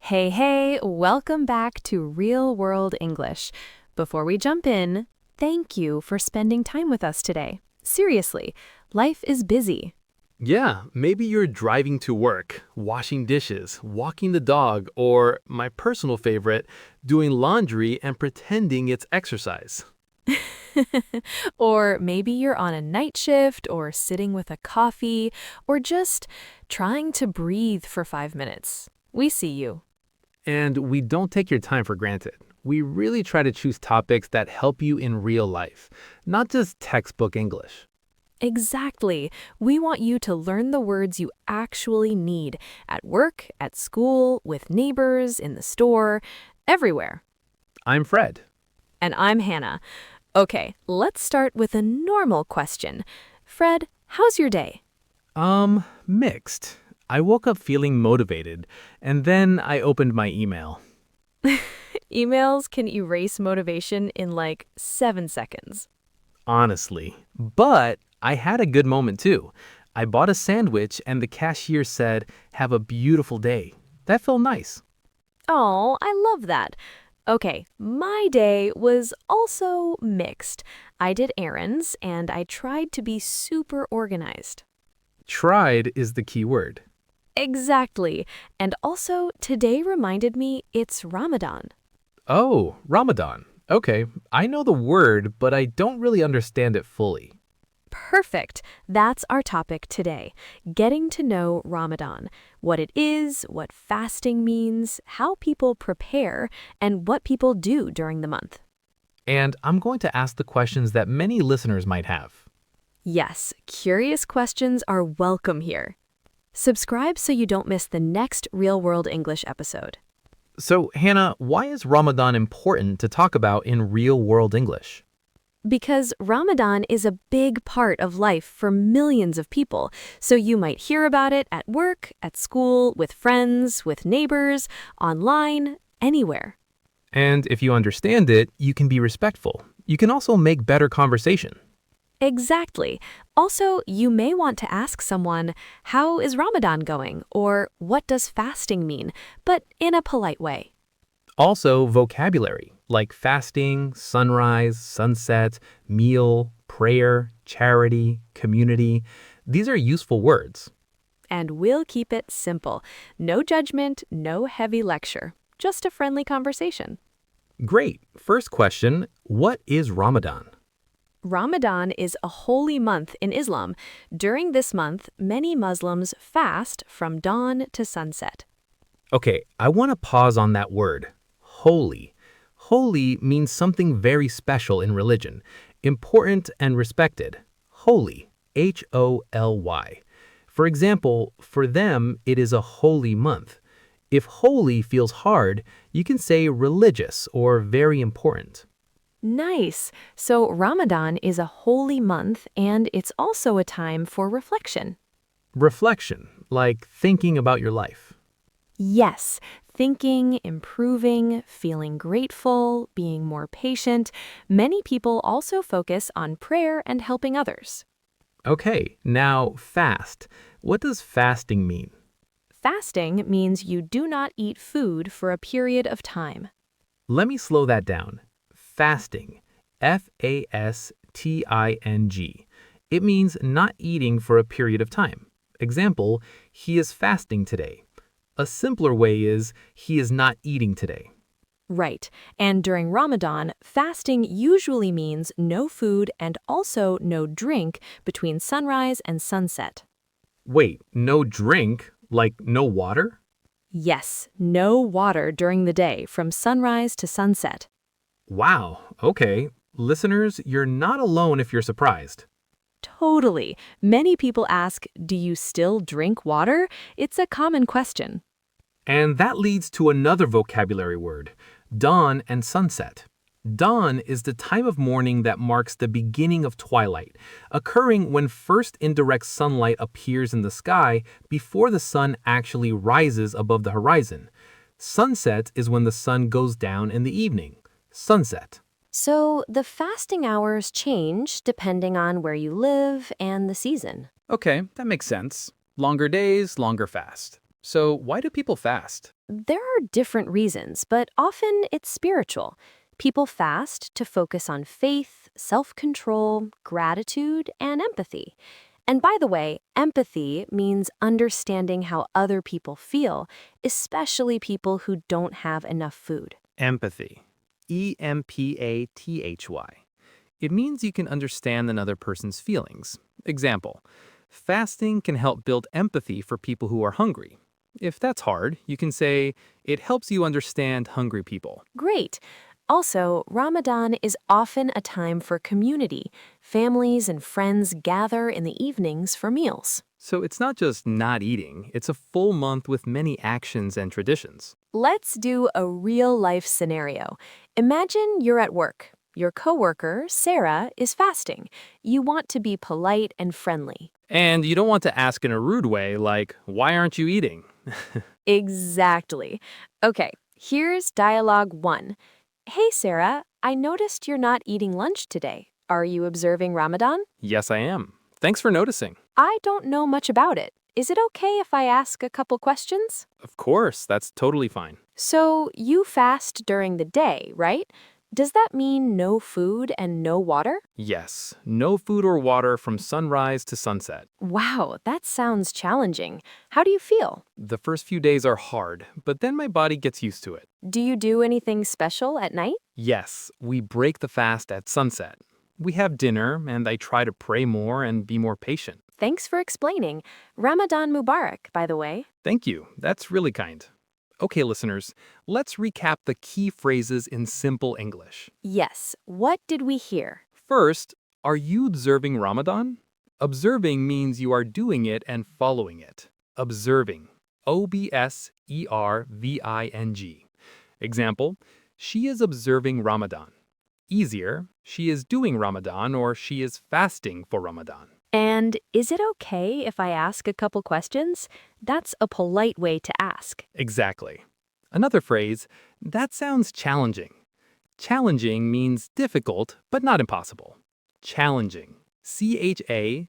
Hey, welcome back to Real World English. Before we jump in, thank you for spending time with us today. Seriously, life is busy. Yeah, maybe you're driving to work, washing dishes, walking the dog, or, my personal favorite, doing laundry and pretending it's exercise. Or maybe you're on a night shift, or sitting with a coffee, or just trying to breathe for 5 minutes. We see you. And we don't take your time for granted. We really try to choose topics that help you in real life, not just textbook English. Exactly. We want you to learn the words you actually need at work, at school, with neighbors, in the store, everywhere. I'm Fred. And I'm Hannah. Okay, let's start with a normal question. Fred, how's your day? Mixed. I woke up feeling motivated, and then I opened my email. Emails can erase motivation in like 7 seconds. Honestly. But I had a good moment too. I bought a sandwich and the cashier said, "Have a beautiful day." That felt nice. Oh, I love that. Okay, my day was also mixed. I did errands and I tried to be super organized. Tried is the key word. Exactly. And also, today reminded me it's Ramadan. Oh, Ramadan. Okay, I know the word, but I don't really understand it fully. Perfect. That's our topic today. Getting to know Ramadan. What it is, what fasting means, how people prepare, and what people do during the month. And I'm going to ask the questions that many listeners might have. Yes, curious questions are welcome here. Subscribe so you don't miss the next Real World English episode. So, Hannah, why is Ramadan important to talk about in real world English? Because Ramadan is a big part of life for millions of people, so you might hear about it at work, at school, with friends, with neighbors, online, anywhere. And if you understand it, you can be respectful. You can also make better conversation. Exactly. Also, you may want to ask someone, how is Ramadan going? Or what does fasting mean? But in a polite way. Also, vocabulary like fasting, sunrise, sunset, meal, prayer, charity, community. These are useful words. And we'll keep it simple. No judgment, no heavy lecture. Just a friendly conversation. Great. First question, what is Ramadan? Ramadan is a holy month in Islam. During this month, many Muslims fast from dawn to sunset. Okay, I want to pause on that word, holy. Holy means something very special in religion, important and respected. Holy, Holy. For example, for them, it is a holy month. If holy feels hard, you can say religious or very important. Nice. So Ramadan is a holy month and it's also a time for reflection. Reflection, like thinking about your life. Yes, thinking, improving, feeling grateful, being more patient. Many people also focus on prayer and helping others. Okay, now fast. What does fasting mean? Fasting means you do not eat food for a period of time. Let me slow that down. Fasting, Fasting. It means not eating for a period of time. Example, he is fasting today. A simpler way is, he is not eating today. Right. And during Ramadan, fasting usually means no food and also no drink between sunrise and sunset. Wait, no drink? Like no water? Yes, no water during the day from sunrise to sunset. Wow, okay. Listeners, you're not alone if you're surprised. Totally. Many people ask, do you still drink water? It's a common question. And that leads to another vocabulary word, dawn and sunset. Dawn is the time of morning that marks the beginning of twilight, occurring when first indirect sunlight appears in the sky before the sun actually rises above the horizon. Sunset is when the sun goes down in the evening. Sunset. So the fasting hours change depending on where you live and the season. Okay, that makes sense. Longer days, longer fast. So, why do people fast? There are different reasons, but often it's spiritual. People fast to focus on faith, self-control, gratitude, and empathy. And by the way, empathy means understanding how other people feel, especially people who don't have enough food. Empathy. Empathy. It means you can understand another person's feelings. Example: fasting can help build empathy for people who are hungry. If that's hard, you can say, it helps you understand hungry people. Great. Also, Ramadan is often a time for community. Families and friends gather in the evenings for meals. So it's not just not eating, it's a full month with many actions and traditions. Let's do a real-life scenario. Imagine you're at work. Your coworker, Sarah, is fasting. You want to be polite and friendly. And you don't want to ask in a rude way, like, why aren't you eating? Exactly. Okay, here's dialogue 1. Hey, Sarah, I noticed you're not eating lunch today. Are you observing Ramadan? Yes, I am. Thanks for noticing. I don't know much about it. Is it okay if I ask a couple questions? Of course, that's totally fine. So, you fast during the day, right? Does that mean no food and no water? Yes, no food or water from sunrise to sunset. Wow, that sounds challenging. How do you feel? The first few days are hard, but then my body gets used to it. Do you do anything special at night? Yes, we break the fast at sunset. We have dinner, and I try to pray more and be more patient. Thanks for explaining. Ramadan Mubarak, by the way. Thank you. That's really kind. Okay, listeners, let's recap the key phrases in simple English. Yes, what did we hear? First, are you observing Ramadan? Observing means you are doing it and following it. Observing. Observing. Example: she is observing Ramadan. Easier: she is doing Ramadan or she is fasting for Ramadan. And is it okay if I ask a couple questions? That's a polite way to ask. Exactly. Another phrase: that sounds challenging. Challenging means difficult, but not impossible. Challenging. Challenging.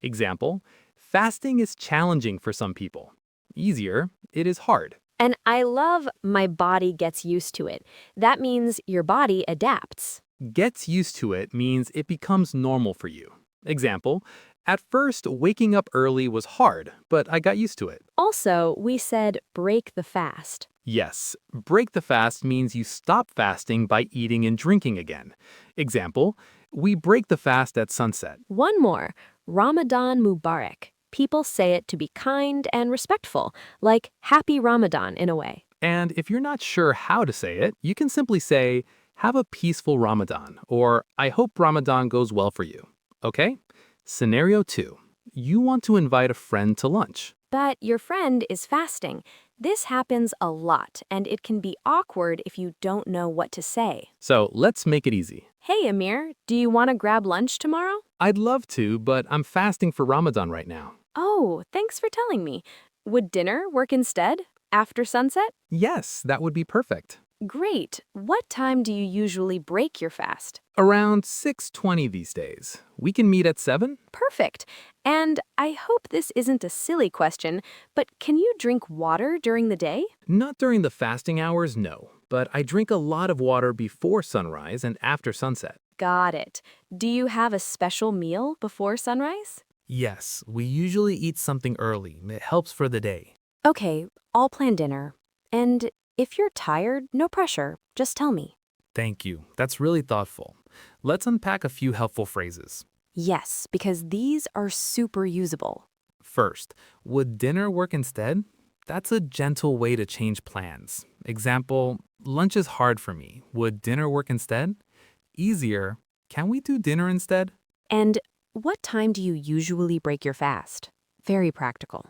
Example: fasting is challenging for some people. Easier: it is hard. And I love my body gets used to it. That means your body adapts. Gets used to it means it becomes normal for you. Example: at first, waking up early was hard, but I got used to it. Also, we said break the fast. Yes, break the fast means you stop fasting by eating and drinking again. Example: we break the fast at sunset. One more, Ramadan Mubarak. People say it to be kind and respectful, like Happy Ramadan in a way. And if you're not sure how to say it, you can simply say, have a peaceful Ramadan, or I hope Ramadan goes well for you. Okay? Scenario 2. You want to invite a friend to lunch. But your friend is fasting. This happens a lot, and it can be awkward if you don't know what to say. So let's make it easy. Hey, Amir, do you want to grab lunch tomorrow? I'd love to, but I'm fasting for Ramadan right now. Oh, thanks for telling me. Would dinner work instead? After sunset? Yes, that would be perfect. Great. What time do you usually break your fast? Around 6:20 these days. We can meet at 7? Perfect. And I hope this isn't a silly question, but can you drink water during the day? Not during the fasting hours, no. But I drink a lot of water before sunrise and after sunset. Got it. Do you have a special meal before sunrise? Yes, we usually eat something early. It helps for the day. Okay, I'll plan dinner. And if you're tired, no pressure. Just tell me. Thank you. That's really thoughtful. Let's unpack a few helpful phrases. Yes, because these are super usable. First, would dinner work instead? That's a gentle way to change plans. Example: lunch is hard for me. Would dinner work instead? Easier: can we do dinner instead? And what time do you usually break your fast? Very practical.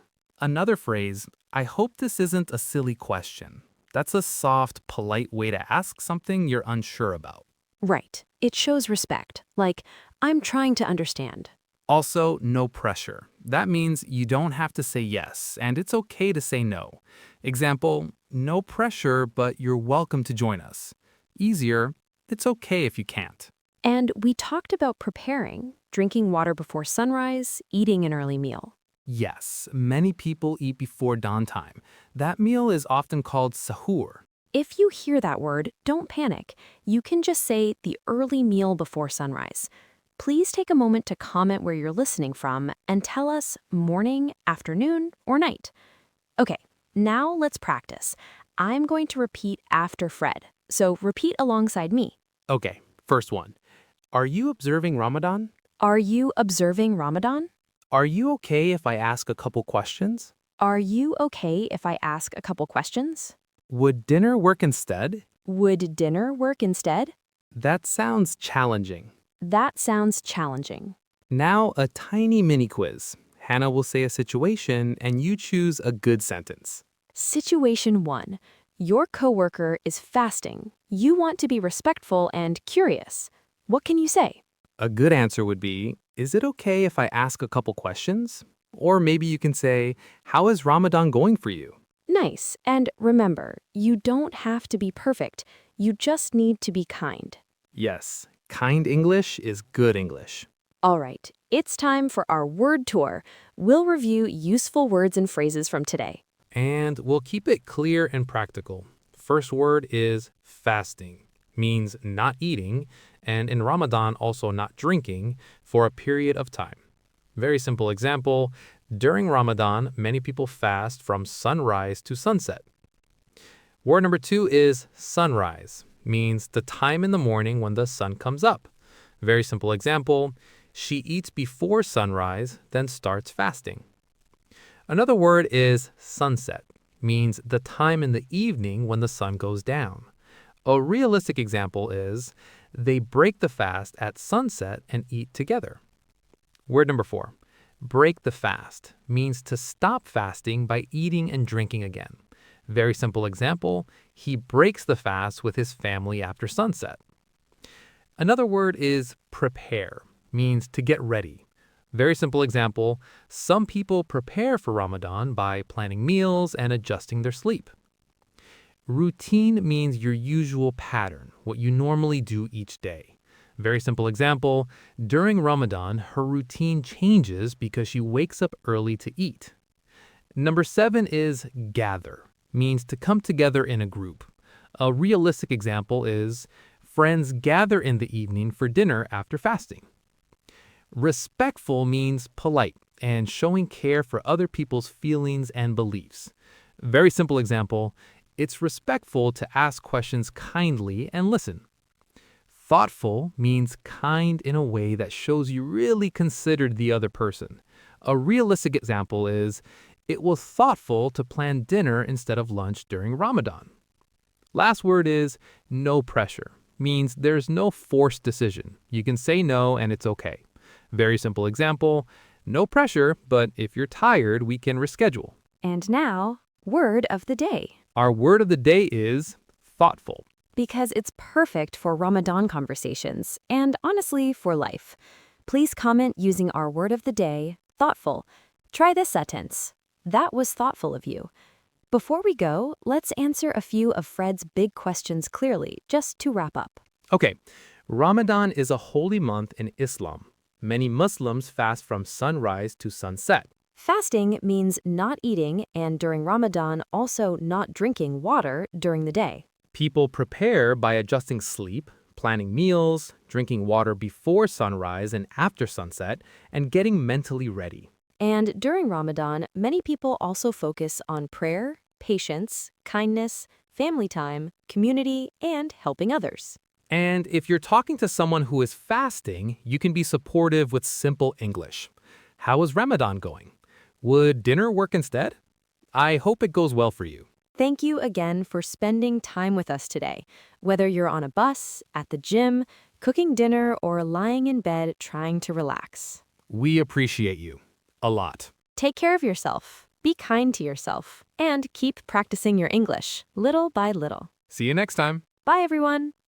Another phrase: I hope this isn't a silly question. That's a soft, polite way to ask something you're unsure about. Right. It shows respect. Like, I'm trying to understand. Also, no pressure. That means you don't have to say yes, and it's okay to say no. Example: no pressure, but you're welcome to join us. Easier: it's okay if you can't. And we talked about preparing, drinking water before sunrise, eating an early meal. Yes, many people eat before dawn time. That meal is often called sahur. If you hear that word, don't panic. You can just say the early meal before sunrise. Please take a moment to comment where you're listening from and tell us morning, afternoon, or night. Okay, now let's practice. I'm going to repeat after Fred, so repeat alongside me. Okay, first one. Are you observing Ramadan? Are you observing Ramadan? Are you okay if I ask a couple questions? Are you okay if I ask a couple questions? Would dinner work instead? Would dinner work instead? That sounds challenging. That sounds challenging. Now, a tiny mini quiz. Hannah will say a situation and you choose a good sentence. Situation 1. Your coworker is fasting. You want to be respectful and curious. What can you say? A good answer would be, is it okay if I ask a couple questions? Or maybe you can say, how is Ramadan going for you? Nice. And remember, you don't have to be perfect. You just need to be kind. Yes, kind English is good English. All right, it's time for our word tour. We'll review useful words and phrases from today. And we'll keep it clear and practical. First word is fasting, means not eating, and in Ramadan also not drinking for a period of time. Very simple example, during Ramadan, many people fast from sunrise to sunset. Word number 2 is sunrise, means the time in the morning when the sun comes up. Very simple example, she eats before sunrise, then starts fasting. Another word is sunset, means the time in the evening when the sun goes down. A realistic example is, they break the fast at sunset and eat together. Word number 4, break the fast, means to stop fasting by eating and drinking again. Very simple example, he breaks the fast with his family after sunset. Another word is prepare, means to get ready. Very simple example, some people prepare for Ramadan by planning meals and adjusting their sleep. Routine means your usual pattern, what you normally do each day. Very simple example, during Ramadan, her routine changes because she wakes up early to eat. Number 7 is gather, means to come together in a group. A realistic example is, friends gather in the evening for dinner after fasting. Respectful means polite and showing care for other people's feelings and beliefs. Very simple example, it's respectful to ask questions kindly and listen. Thoughtful means kind in a way that shows you really considered the other person. A realistic example is, it was thoughtful to plan dinner instead of lunch during Ramadan. Last word is no pressure, means there's no forced decision. You can say no and it's okay. Very simple example, no pressure, but if you're tired, we can reschedule. And now, word of the day. Our word of the day is thoughtful. Because it's perfect for Ramadan conversations and honestly for life. Please comment using our word of the day, thoughtful. Try this sentence. That was thoughtful of you. Before we go, let's answer a few of Fred's big questions clearly, just to wrap up. Okay, Ramadan is a holy month in Islam. Many Muslims fast from sunrise to sunset. Fasting means not eating and during Ramadan also not drinking water during the day. People prepare by adjusting sleep, planning meals, drinking water before sunrise and after sunset, and getting mentally ready. And during Ramadan, many people also focus on prayer, patience, kindness, family time, community, and helping others. And if you're talking to someone who is fasting, you can be supportive with simple English. How is Ramadan going? Would dinner work instead? I hope it goes well for you. Thank you again for spending time with us today. Whether you're on a bus, at the gym, cooking dinner, or lying in bed trying to relax. We appreciate you a lot. Take care of yourself, be kind to yourself, and keep practicing your English, little by little. See you next time. Bye, everyone.